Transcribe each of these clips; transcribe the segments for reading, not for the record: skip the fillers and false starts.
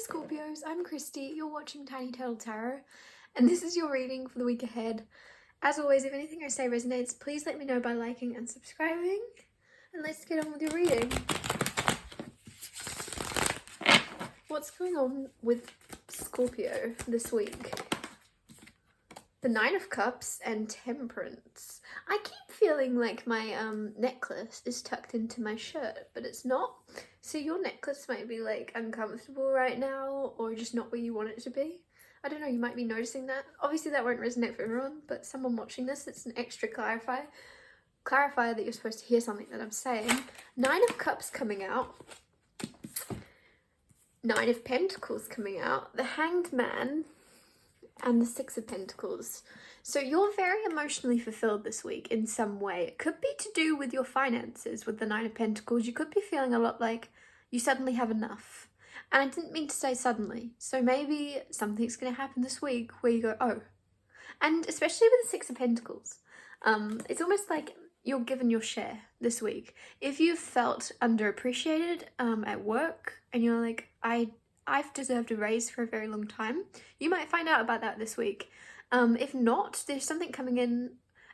Scorpios, I'm Christy, you're watching Tiny Turtle Tarot, and this is your reading for the week ahead. As always, if anything I say resonates, please let me know by liking and subscribing, and let's get on with your reading. What's going on with Scorpio this week? The Nine of Cups and Temperance. I keep feeling like my necklace is tucked into my shirt, but it's not. So your necklace might be like uncomfortable right now, or just not where you want it to be. I don't know, you might be noticing that. Obviously that won't resonate for everyone, but someone watching this, it's an extra clarifier that you're supposed to hear something that I'm saying. Nine of Cups coming out. Nine of Pentacles coming out. The Hanged Man. And the Six of Pentacles. So you're very emotionally fulfilled this week in some way. It could be to do with your finances with the Nine of Pentacles. You could be feeling a lot like you suddenly have enough. And I didn't mean to say suddenly. So maybe something's going to happen this week where you go, oh. And especially with the Six of Pentacles. It's almost like you're given your share this week. If you've felt underappreciated at work and you're like, I've deserved a raise for a very long time, you might find out about that this week. If not, there's something coming in.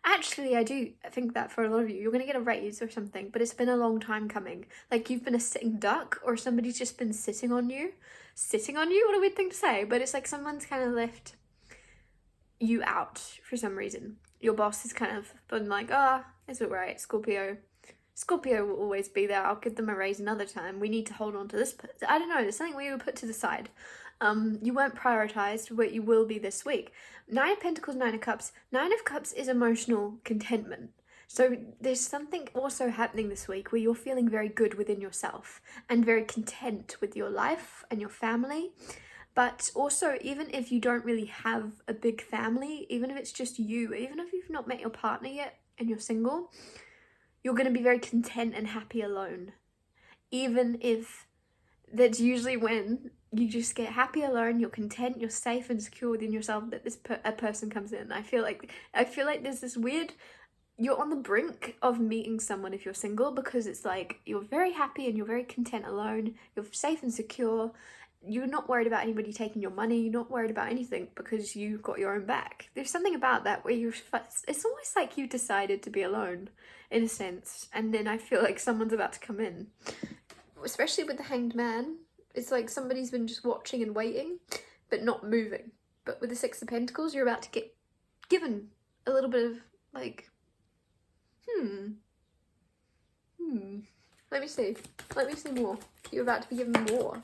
Actually, I do think that for a lot of you, you're going to get a raise or something, but it's been a long time coming. Like you've been a sitting duck, or somebody's just been sitting on you. Sitting on you? What a weird thing to say, but it's like someone's kind of left you out for some reason. Your boss has kind of been like, it's alright, Scorpio. Scorpio will always be there. I'll give them a raise another time. We need to hold on to this. I don't know. There's something we were put to the side. You weren't prioritized, but you will be this week. Nine of Pentacles, Nine of Cups. Nine of Cups is emotional contentment. So there's something also happening this week where you're feeling very good within yourself and very content with your life and your family. But also, even if you don't really have a big family, even if it's just you, even if you've not met your partner yet and you're single, you're going to be very content and happy alone. Even if that's usually when you just get happy alone, you're content, you're safe and secure within yourself, that a person comes in. I feel like there's this weird, you're on the brink of meeting someone if you're single, because it's like you're very happy and you're very content alone, you're safe and secure. You're not worried about anybody taking your money. You're not worried about anything because you've got your own back. There's something about that where it's almost like you decided to be alone in a sense. And then I feel like someone's about to come in, especially with the Hanged Man. It's like somebody's been just watching and waiting, but not moving. But with the Six of Pentacles, you're about to get given a little bit of like, Let me see more. You're about to be given more.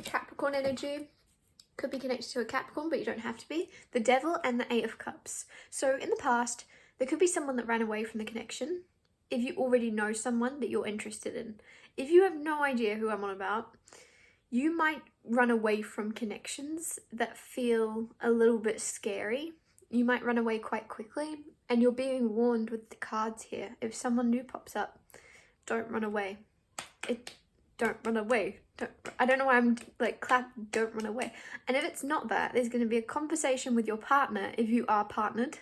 Capricorn energy could be connected to a Capricorn, but you don't have to be. The Devil and the Eight of Cups. So in the past, there could be someone that ran away from the connection. If you already know someone that you're interested in. If you have no idea who I'm on about, you might run away from connections that feel a little bit scary. You might run away quite quickly, and you're being warned with the cards here. If someone new pops up, don't run away. Don't run away. I don't know why I'm like don't run away. And if it's not that, there's going to be a conversation with your partner. If you are partnered,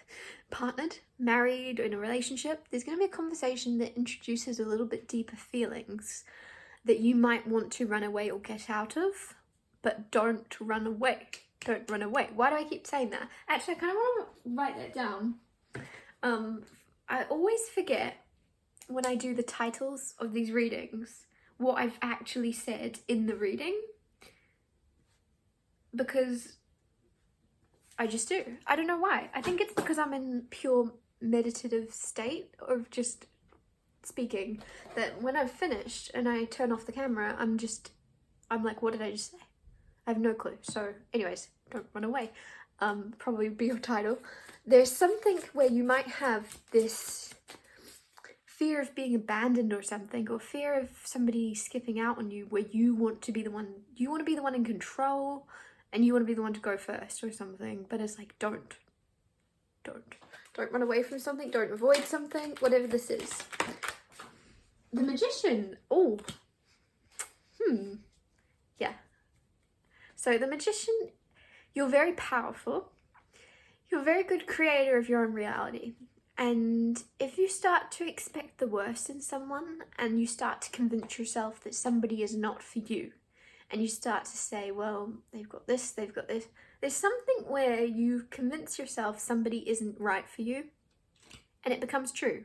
married, or in a relationship, there's going to be a conversation that introduces a little bit deeper feelings that you might want to run away or get out of, but don't run away. Don't run away. Why do I keep saying that? Actually, I kind of want to write that down. I always forget when I do the titles of these readings what I've actually said in the reading, because I just do. I don't know why. I think it's because I'm in pure meditative state of just speaking, that when I've finished and I turn off the camera, I'm like, what did I just say? I have no clue. So anyways, don't run away. Probably be your title. There's something where you might have this fear of being abandoned or something, or fear of somebody skipping out on you, where you want to be the one in control, and you want to be the one to go first or something. But it's like, don't run away from something, don't avoid something, whatever this is. The Magician. Yeah. So the Magician, you're very powerful. You're a very good creator of your own reality. And if you start to expect the worst in someone, and you start to convince yourself that somebody is not for you, and you start to say, well, they've got this, they've got this. There's something where you convince yourself somebody isn't right for you, and it becomes true.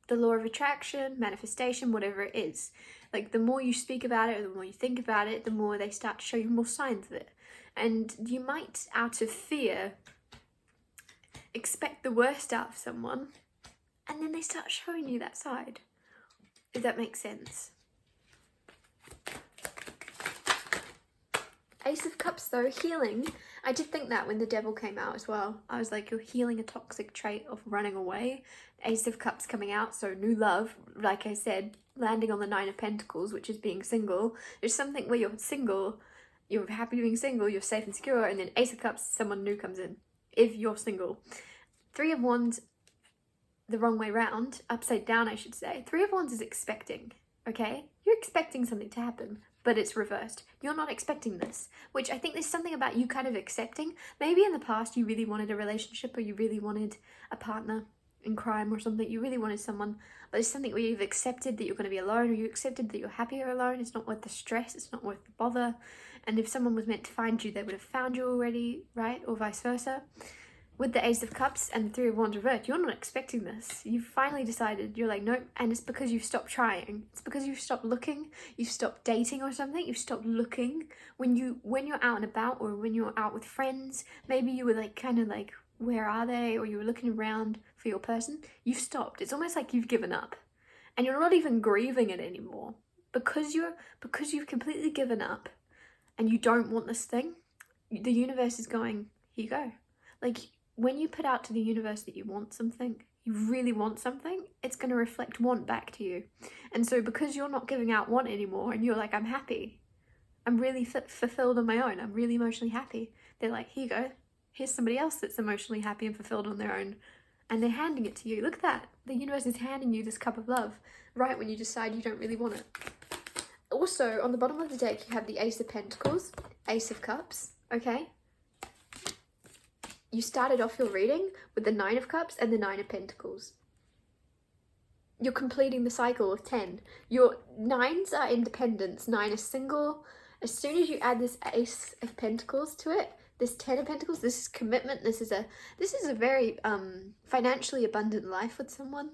The law of attraction, manifestation, whatever it is. Like, the more you speak about it, or the more you think about it, the more they start to show you more signs of it. And you might, out of fear, expect the worst out of someone, and then they start showing you that side. If that makes sense. Ace of Cups though, healing. I did think that when the Devil came out as well. I was like, you're healing a toxic trait of running away. Ace of Cups coming out, so new love. Like I said, landing on the Nine of Pentacles, which is being single. There's something where you're single, you're happy being single, you're safe and secure, and then Ace of Cups, someone new comes in. If you're single. Three of Wands, the wrong way round, upside down I should say. Three of Wands is expecting, okay? You're expecting something to happen, but it's reversed. You're not expecting this, which I think there's something about you kind of accepting. Maybe in the past you really wanted a relationship, or you really wanted a partner in crime or something. You really wanted someone, but there's something where you've accepted that you're going to be alone, or you accepted that you're happier alone. It's not worth the stress, it's not worth the bother. And if someone was meant to find you, they would have found you already, right? Or vice versa. With the Ace of Cups and the Three of Wands reversed, you're not expecting this. You've finally decided, you're like, nope, and it's because you've stopped trying. It's because you've stopped looking, you've stopped dating or something, you've stopped looking. When you're out and about, or when you're out with friends, maybe you were like, kind of like, where are they? Or you were looking around for your person. You've stopped. It's almost like you've given up. And you're not even grieving it anymore. Because you've completely given up and you don't want this thing, the universe is going, here you go. Like, when you put out to the universe that you want something, you really want something, it's going to reflect want back to you. And so because you're not giving out want anymore, and you're like, I'm happy, I'm really fulfilled on my own, I'm really emotionally happy, they're like, here you go, here's somebody else that's emotionally happy and fulfilled on their own, and they're handing it to you. Look at that, the universe is handing you this cup of love right when you decide you don't really want it. Also, on the bottom of the deck, you have the Ace of Pentacles, Ace of Cups, okay? You started off your reading with the Nine of Cups and the Nine of Pentacles. You're completing the cycle of 10. Your nines are independence, 9 is single. As soon as you add this Ace of Pentacles to it, this 10 of Pentacles, this is commitment. This is a very financially abundant life with someone.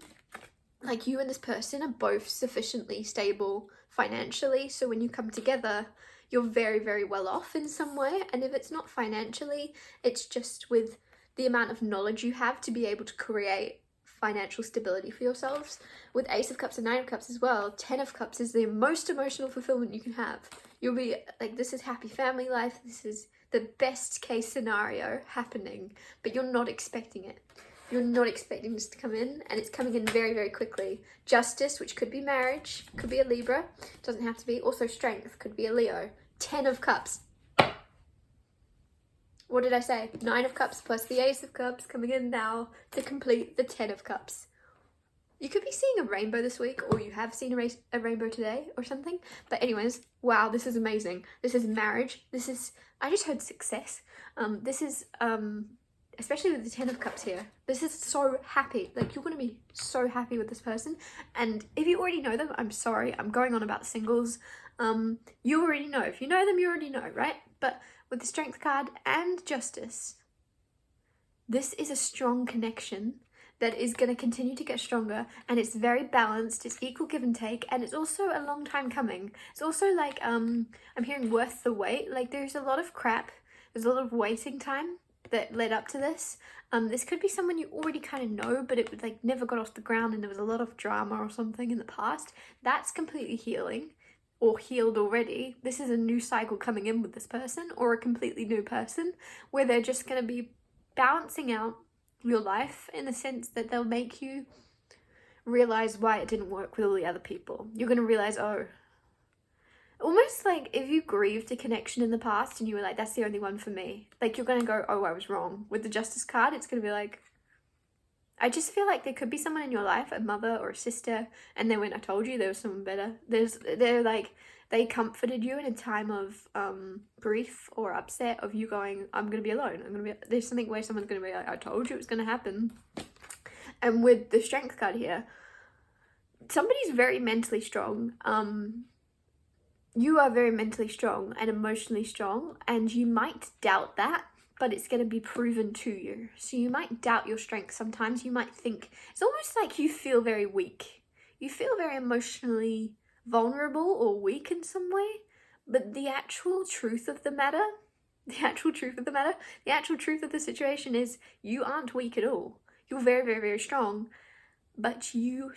Like, you and this person are both sufficiently stable financially, so when you come together, you're very, very well off in some way. And if it's not financially, it's just with the amount of knowledge you have to be able to create financial stability for yourselves. With Ace of Cups and Nine of Cups as well, 10 of Cups is the most emotional fulfillment you can have. You'll be like, this is happy family life, this is the best case scenario happening, but you're not expecting it. You're not expecting this to come in, and it's coming in very, very quickly. Justice, which could be marriage, could be a Libra, doesn't have to be. Also Strength, could be a Leo. 10 of Cups. What did I say? 9 of Cups plus the Ace of Cups coming in now to complete the 10 of Cups. You could be seeing a rainbow this week, or you have seen a rainbow today or something. But anyways, wow, this is amazing. This is marriage. This is, I just heard success. This is, especially with the 10 of Cups here, this is so happy. Like, you're going to be so happy with this person. And if you already know them, I'm sorry, I'm going on about singles. You already know. If you know them, you already know, right? But with the Strength card and Justice, this is a strong connection that is going to continue to get stronger, and it's very balanced, it's equal give and take, and it's also a long time coming. It's also like, I'm hearing worth the wait. Like, there's a lot of crap, there's a lot of waiting time that led up to this. This could be someone you already kind of know, but it like never got off the ground, and there was a lot of drama or something in the past. That's completely healing, or healed already. This is a new cycle coming in with this person, or a completely new person, where they're just going to be balancing out your life in the sense that they'll make you realize why it didn't work with all the other people. You're going to realize, oh, almost like if you grieved a connection in the past and you were like, that's the only one for me, like, you're going to go, oh, I was wrong. With the Justice card, it's going to be like, I just feel like there could be someone in your life, a mother or a sister, and then when I told you there was someone better, they're like, they comforted you in a time of grief or upset of you going, I'm going to be alone. There's something where someone's going to be like, I told you it was going to happen. And with the Strength card here, somebody's very mentally strong. you are very mentally strong and emotionally strong, and you might doubt that, but it's going to be proven to you. So you might doubt your strength sometimes. You might think, it's almost like you feel very weak. You feel very emotionally vulnerable or weak in some way, but the actual truth of the matter, the actual truth of the situation is you aren't weak at all. You're very, very, very strong, but you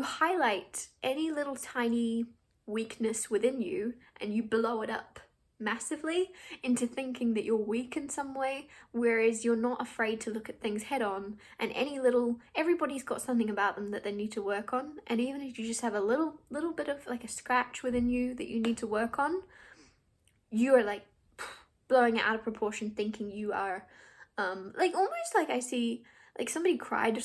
highlight any little tiny weakness within you and you blow it up massively into thinking that you're weak in some way, whereas you're not afraid to look at things head on. And everybody's got something about them that they need to work on, and even if you just have a little bit of like a scratch within you that you need to work on, you are like blowing it out of proportion, thinking you are like almost like I see like somebody cried,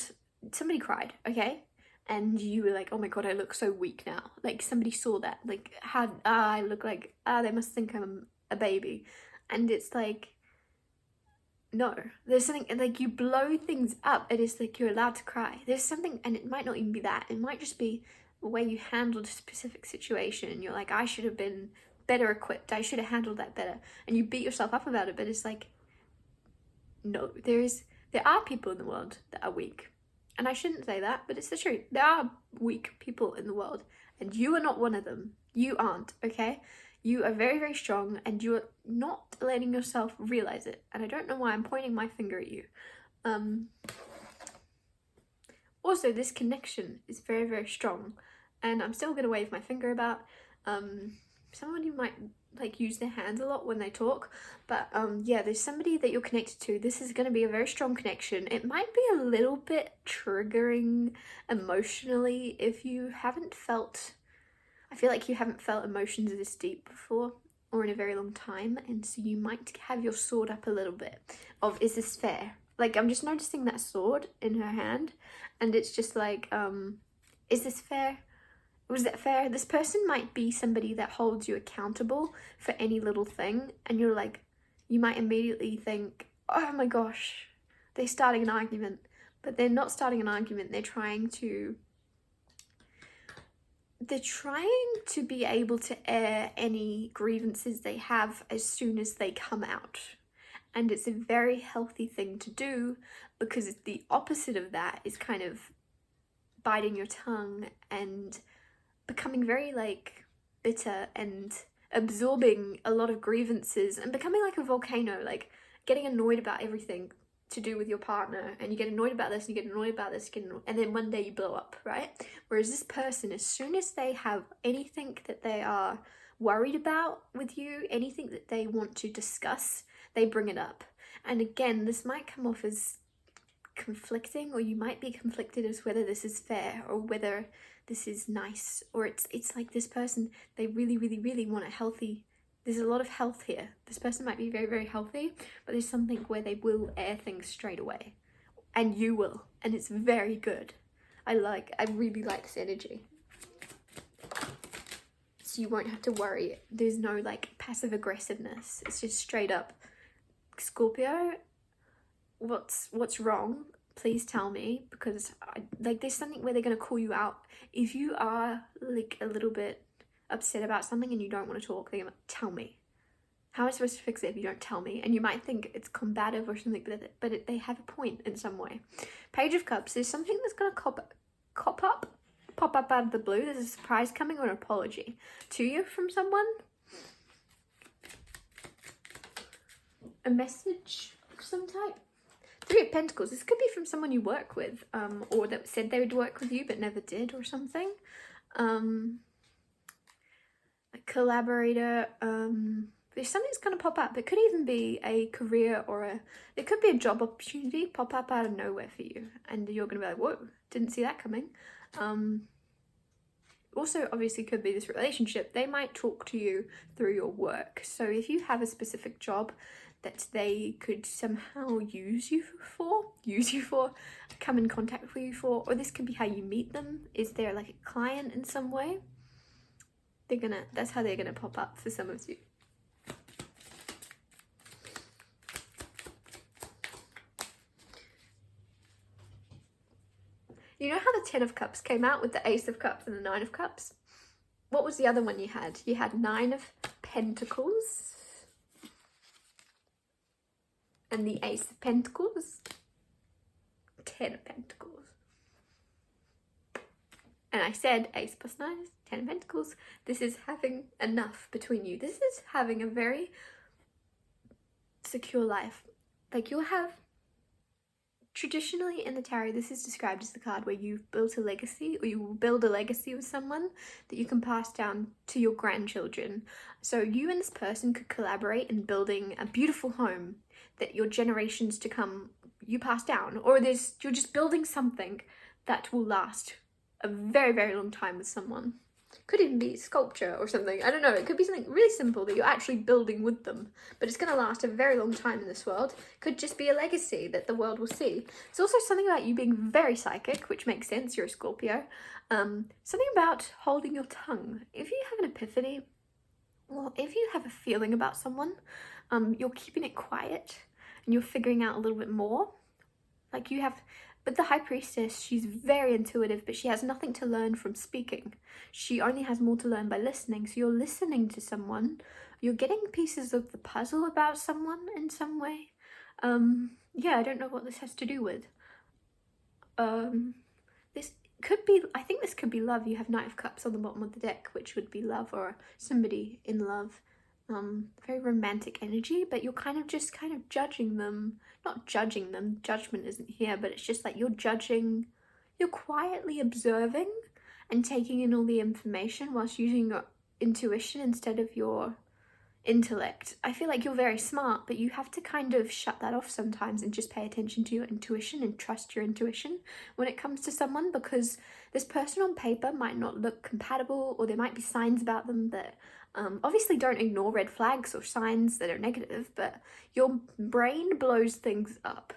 okay, and you were like, oh my god, I look so weak now. Like somebody saw that, like how I look like, they must think I'm a baby. And it's like, no, there's something, like you blow things up. It is like you're allowed to cry. There's something, and it might not even be that. It might just be the way you handled a specific situation, and you're like, I should have been better equipped. I should have handled that better. And you beat yourself up about it, but it's like, no, there are people in the world that are weak. And I shouldn't say that, but it's the truth. There are weak people in the world, and you are not one of them. You aren't, okay? You are very, very strong, and you're not letting yourself realize it. And I don't know why I'm pointing my finger at you. Also, this connection is very, very strong, and I'm still gonna wave my finger about. Somebody might like use their hands a lot when they talk, but yeah, there's somebody that you're connected to. This is going to be a very strong connection. It might be a little bit triggering emotionally if you haven't felt, I feel like you haven't felt emotions this deep before or in a very long time, and so you might have your sword up a little bit of, is this fair? Like I'm just noticing that sword in her hand, and it's just like, is this fair? Was that fair? This person might be somebody that holds you accountable for any little thing, and you're like, you might immediately think, oh my gosh, they're starting an argument, but they're not starting an argument. They're trying to be able to air any grievances they have as soon as they come out. And it's a very healthy thing to do, because the opposite of that is kind of biting your tongue and becoming very like bitter and absorbing a lot of grievances and becoming like a volcano, like getting annoyed about everything to do with your partner, and you get annoyed about this and you get annoyed about this, and then one day you blow up, right? Whereas this person, as soon as they have anything that they are worried about with you, anything that they want to discuss, they bring it up. And again, this might come off as conflicting, or you might be conflicted as whether this is fair or whether this is nice, or it's like this person, they really, really, really want a healthy, there's a lot of health here. This person might be very, very healthy, but there's something where they will air things straight away, and you will, and it's very good. I really like this energy. So you won't have to worry. There's no like passive aggressiveness. It's just straight up, Scorpio, what's wrong? Please tell me, because there's something where they're going to call you out. If you are like a little bit upset about something and you don't want to talk, they're going to tell me. How am I supposed to fix it if you don't tell me? And you might think it's combative or something, but they have a point in some way. Page of Cups, there's something that's going to pop up out of the blue. There's a surprise coming or an apology to you from someone. A message of some type. Three of Pentacles, this could be from someone you work with, or that said they would work with you but never did or something. A collaborator, there's something that's going to pop up. It could even be a career, or it could be a job opportunity pop up out of nowhere for you, and you're going to be like, whoa, didn't see that coming. Also, obviously, could be this relationship. They might talk to you through your work. So if you have a specific job that they could somehow use you for, come in contact with you for, or this could be how you meet them. Is there like a client in some way? That's how they're gonna pop up for some of you. You know how the 10 of Cups came out with the Ace of Cups and the 9 of Cups? What was the other one you had? You had 9 of Pentacles. And the Ace of Pentacles. 10 of Pentacles. And I said Ace plus 9 is 10 of Pentacles. This is having enough between you. This is having a very secure life. Like, you'll have, traditionally in the tarot, this is described as the card where you've built a legacy, or you will build a legacy with someone that you can pass down to your grandchildren. So you and this person could collaborate in building a beautiful home that your generations to come, you pass down. Or you're just building something that will last a very, very long time with someone. Could even be sculpture or something. I don't know. It could be something really simple that you're actually building with them, but it's going to last a very long time in this world. Could just be a legacy that the world will see. It's also something about you being very psychic, which makes sense. You're a Scorpio. Something about holding your tongue. If you have an epiphany, or if you have a feeling about someone, you're keeping it quiet and you're figuring out a little bit more. Like you have... With the High Priestess, she's very intuitive, but she has nothing to learn from speaking. She only has more to learn by listening. So you're listening to someone, you're getting pieces of the puzzle about someone in some way. Yeah, I don't know what this has to do with. This could be, I think this could be love. You have Knight of Cups on the bottom of the deck, which would be love, or somebody in love. Very romantic energy, but you're kind of judging them. Not judging them, judgment isn't here, but it's just like you're judging, you're quietly observing and taking in all the information whilst using your intuition instead of your intellect. I feel like you're very smart, but you have to kind of shut that off sometimes and just pay attention to your intuition and trust your intuition when it comes to someone, because this person on paper might not look compatible, or there might be signs about them that obviously don't ignore red flags or signs that are negative, but your brain blows things up.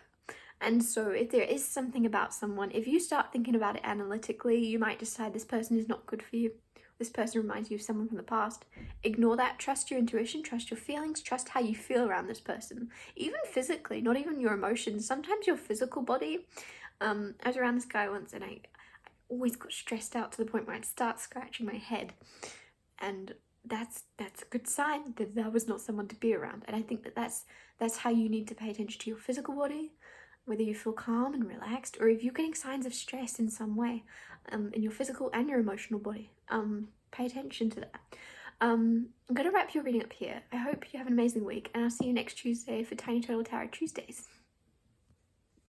And so if there is something about someone, if you start thinking about it analytically, you might decide this person is not good for you. This person reminds you of someone from the past. Ignore that. Trust your intuition, trust your feelings, trust how you feel around this person. Even physically, not even your emotions. Sometimes your physical body. I was around this guy once and I always got stressed out to the point where I'd start scratching my head. And that's a good sign that was not someone to be around. And I think that's how you need to pay attention to your physical body, whether you feel calm and relaxed, or if you're getting signs of stress in some way, in your physical and your emotional body. Pay attention to that. I'm going to wrap your reading up here. I hope you have an amazing week, and I'll see you next Tuesday for Tiny Turtle Tarot Tuesdays.